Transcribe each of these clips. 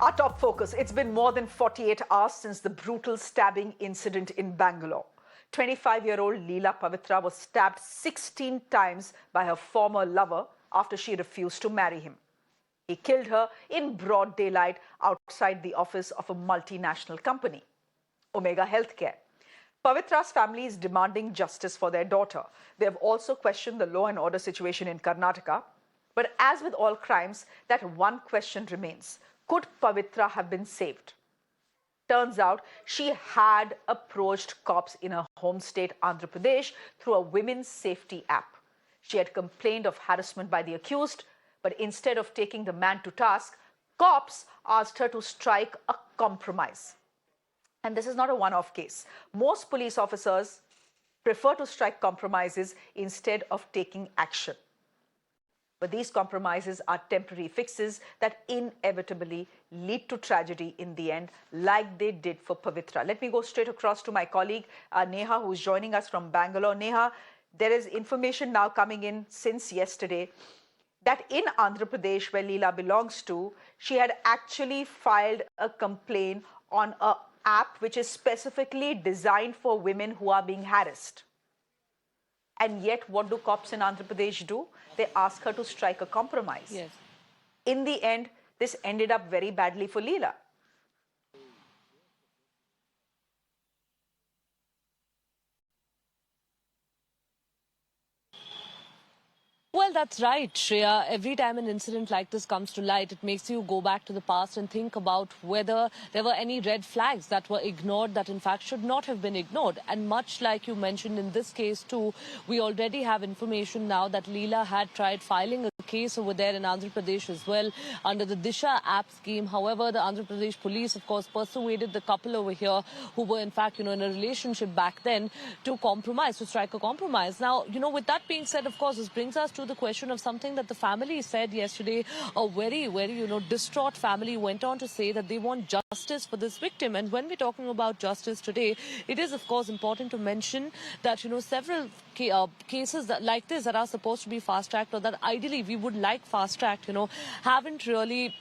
Our top focus, it's been more than 48 hours since the brutal stabbing incident in Bangalore. 25-year-old Leela Pavithra was stabbed 16 times by her former lover after she refused to marry him. He killed her in broad daylight outside the office of a multinational company, Omega Healthcare. Pavitra's family is demanding justice for their daughter. They have also questioned the law and order situation in Karnataka. But as with all crimes, that one question remains. Could Pavithra have been saved? Turns out she had approached cops in her home state, Andhra Pradesh, through a women's safety app. She had complained of harassment by the accused, but instead of taking the man to task, cops asked her to strike a compromise. And this is not a one-off case. Most police officers prefer to strike compromises instead of taking action. But these compromises are temporary fixes that inevitably lead to tragedy in the end, like they did for Pavithra. Let me go straight across to my colleague, Neha, who's joining us from Bangalore. Neha, there is information now coming in since yesterday that in Andhra Pradesh, where Leela belongs to, she had actually filed a complaint on an app which is specifically designed for women who are being harassed. And yet, what do cops in Andhra Pradesh do? They ask her to strike a compromise. Yes. In the end, this ended up very badly for Leela. Well, that's right, Shreya. Every time an incident like this comes to light, it makes you go back to the past and think about whether there were any red flags that were ignored that in fact should not have been ignored. And much like you mentioned in this case too, we already have information now that Leela had tried filing a case over there in Andhra Pradesh as well under the Disha app scheme. However, the Andhra Pradesh police, of course, persuaded the couple over here who were in fact, in a relationship back then to compromise, to strike a compromise. Now, with that being said, of course, this brings us to the question of something that the family said yesterday. A very, very, distraught family went on to say that they want justice for this victim. And when we're talking about justice today, it is, of course, important to mention that, several cases like this that are supposed to be fast-tracked or that ideally we would like fast-tracked, haven't really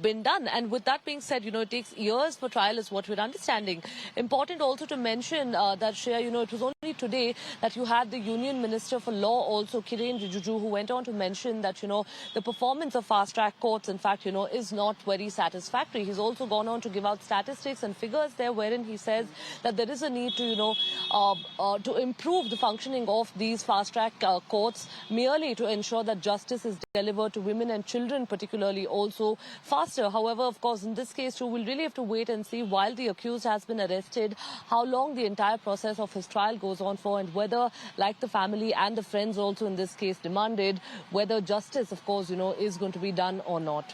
been done. And with that being said, it takes years for trial is what we're understanding. Important also to mention that, Shreya, it was only today that you had the Union Minister for Law also, Kiren Rijiju, who went on to mention that, the performance of fast-track courts, in fact, is not very satisfactory. He's also gone on to give out statistics and figures there wherein he says that there is a need to, to improve the functioning of these fast-track courts merely to ensure that justice is delivered to women and children, particularly also faster. However, of course, in this case, too, we'll really have to wait and see while the accused has been arrested, how long the entire process of his trial goes on for, and whether, like the family and the friends also in this case demanded, whether justice, of course, is going to be done or not.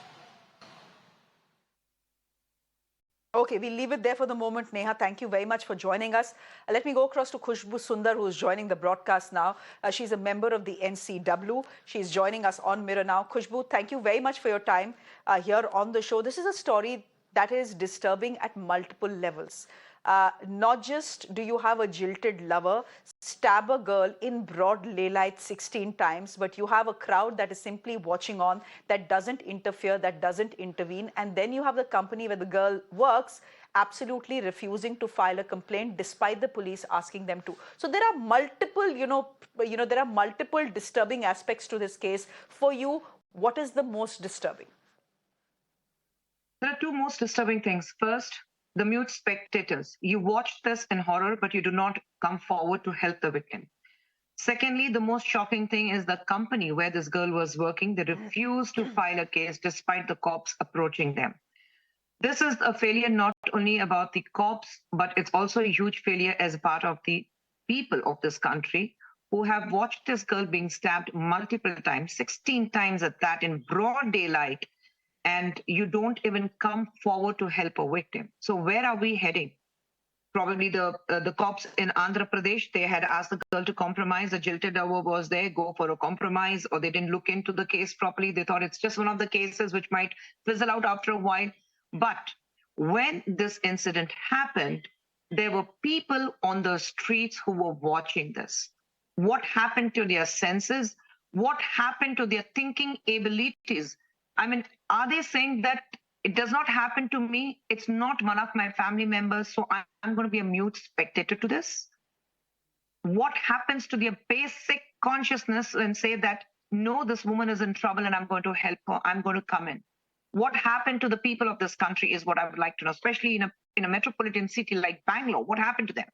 Okay, we'll leave it there for the moment. Neha, thank you very much for joining us. Let me go across to Khushbu Sundar, who is joining the broadcast now. She's a member of the NCW. She's joining us on Mirror now. Khushbu, thank you very much for your time here on the show. This is a story that is disturbing at multiple levels. Not just do you have a jilted lover stab a girl in broad daylight 16 times, but you have a crowd that is simply watching on, that doesn't interfere, that doesn't intervene. And then you have the company where the girl works absolutely refusing to file a complaint despite the police asking them to. So there are multiple, there are multiple disturbing aspects to this case. For you, what is the most disturbing? There are two most disturbing things. First, the mute spectators. You watch this in horror, but you do not come forward to help the victim. Secondly, the most shocking thing is the company where this girl was working. They refused to file a case despite the cops approaching them. This is a failure not only about the cops, but it's also a huge failure as a part of the people of this country who have watched this girl being stabbed multiple times, 16 times at that in broad daylight, and you don't even come forward to help a victim. So where are we heading? Probably the cops in Andhra Pradesh, they had asked the girl to compromise. The jilted lover was there, go for a compromise, or they didn't look into the case properly. They thought it's just one of the cases which might fizzle out after a while. But when this incident happened, there were people on the streets who were watching this. What happened to their senses? What happened to their thinking abilities? I mean, are they saying that It does not happen to me. It's not one of my family members. So I'm going to be a mute spectator to this. What happens to their basic consciousness and say that, no, this woman is in trouble and I'm going to help her. I'm going to come in. What happened to the people of this country is what I would like to know, especially in a metropolitan city like Bangalore. What happened to them?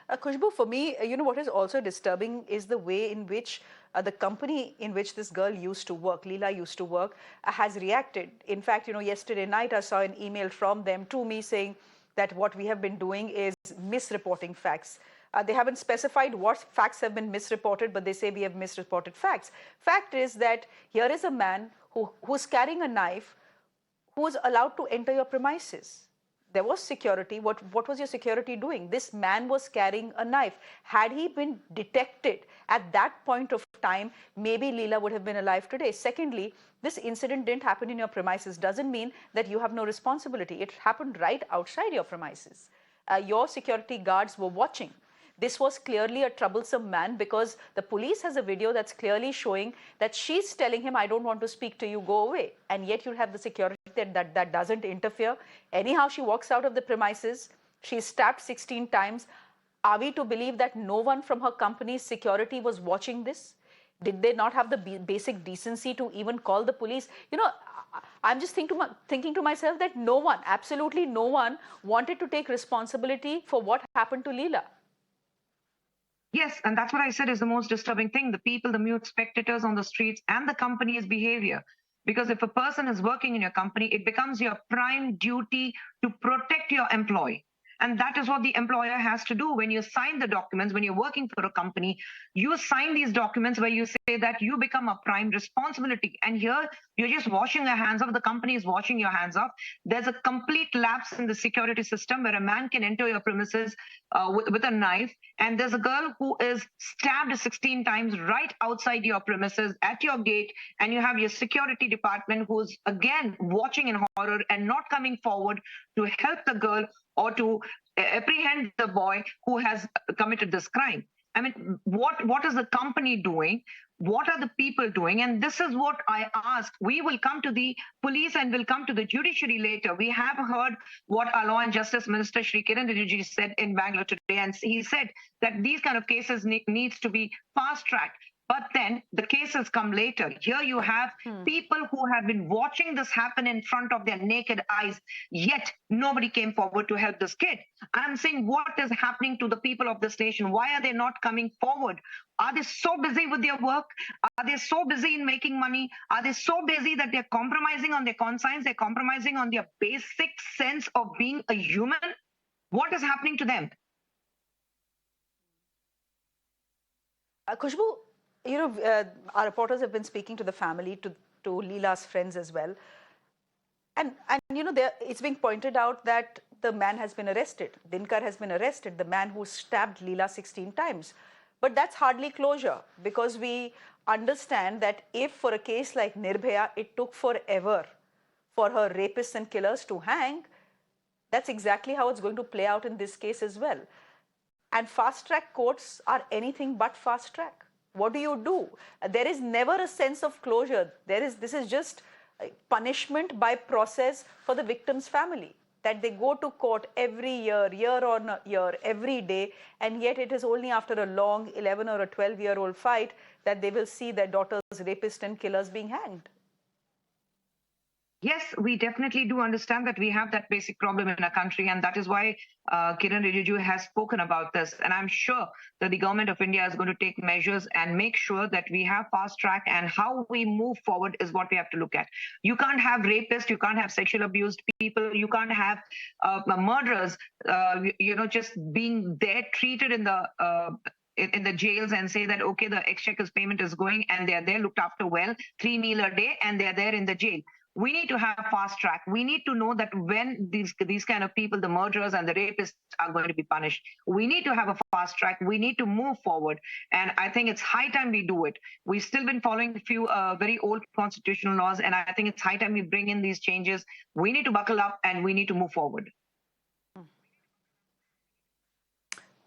Khushbu, for me, what is also disturbing is the way in which the company in which this girl used to work, Leela used to work, has reacted. In fact, yesterday night I saw an email from them to me saying that what we have been doing is misreporting facts. They haven't specified what facts have been misreported, but they say we have misreported facts. Fact is that here is a man who's carrying a knife, who's allowed to enter your premises. There was security. What was your security doing? This man was carrying a knife. Had he been detected at that point of time, maybe Leela would have been alive today. Secondly, this incident didn't happen in your premises. Doesn't mean that you have no responsibility. It happened right outside your premises. Your security guards were watching. This was clearly a troublesome man because the police has a video that's clearly showing that she's telling him, I don't want to speak to you, go away. And yet you have the security that doesn't interfere. Anyhow, she walks out of the premises. She's stabbed 16 times. Are we to believe that no one from her company's security was watching this? Did they not have the basic decency to even call the police? I'm just thinking to myself that no one, absolutely no one, wanted to take responsibility for what happened to Leela. Yes, and that's what I said is the most disturbing thing. The people, the mute spectators on the streets, and the company's behavior. Because if a person is working in your company, it becomes your prime duty to protect your employee. And that is what the employer has to do. When you sign the documents, when you're working for a company, you sign these documents where you say that you become a prime responsibility. And here, you're just washing your hands off. The company is washing your hands off. There's a complete lapse in the security system where a man can enter your premises with a knife. And there's a girl who is stabbed 16 times right outside your premises at your gate. And you have your security department who's, again, watching in horror and not coming forward to help the girl or to apprehend the boy who has committed this crime. I mean, what is the company doing? What are the people doing? And this is what I ask. We will come to the police and we'll come to the judiciary later. We have heard what our Law and Justice Minister Srikakulam said in Bangalore today. And he said that these kind of cases needs to be fast-tracked. But then the cases come later. Here you have people who have been watching this happen in front of their naked eyes, yet nobody came forward to help this kid. I'm saying, what is happening to the people of this nation? Why are they not coming forward? Are they so busy with their work? Are they so busy in making money? Are they so busy that they're compromising on their conscience? They're compromising on their basic sense of being a human? What is happening to them? Khushbu, our reporters have been speaking to the family, to Leela's friends as well. And it's being pointed out that the man has been arrested. Dinakar has been arrested, the man who stabbed Leela 16 times. But that's hardly closure, because we understand that if for a case like Nirbhaya, it took forever for her rapists and killers to hang, that's exactly how it's going to play out in this case as well. And fast-track courts are anything but fast-track. What do you do? There is never a sense of closure. This is just punishment by process for the victim's family, that they go to court every year, year on year, every day, and yet it is only after a long 11 or a 12-year-old fight that they will see their daughter's rapists and killers being hanged. Yes, we definitely do understand that we have that basic problem in our country, and that is why Kiran Rijiju has spoken about this. And I'm sure that the government of India is going to take measures and make sure that we have fast track, and how we move forward is what we have to look at. You can't have rapists, you can't have sexual abused people, you can't have murderers, just being there treated in the jails and say that, okay, the exchequer's payment is going and they're there looked after well, 3 meals a day, and they're there in the jail. We need to have fast track. We need to know that when these kind of people, the murderers and the rapists, are going to be punished. We need to have a fast track. We need to move forward. And I think it's high time we do it. We've still been following a few very old constitutional laws, and I think it's high time we bring in these changes. We need to buckle up and we need to move forward.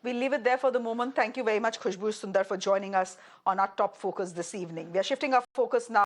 We'll leave it there for the moment. Thank you very much, Khushbu Sundar, for joining us on our top focus this evening. We are shifting our focus now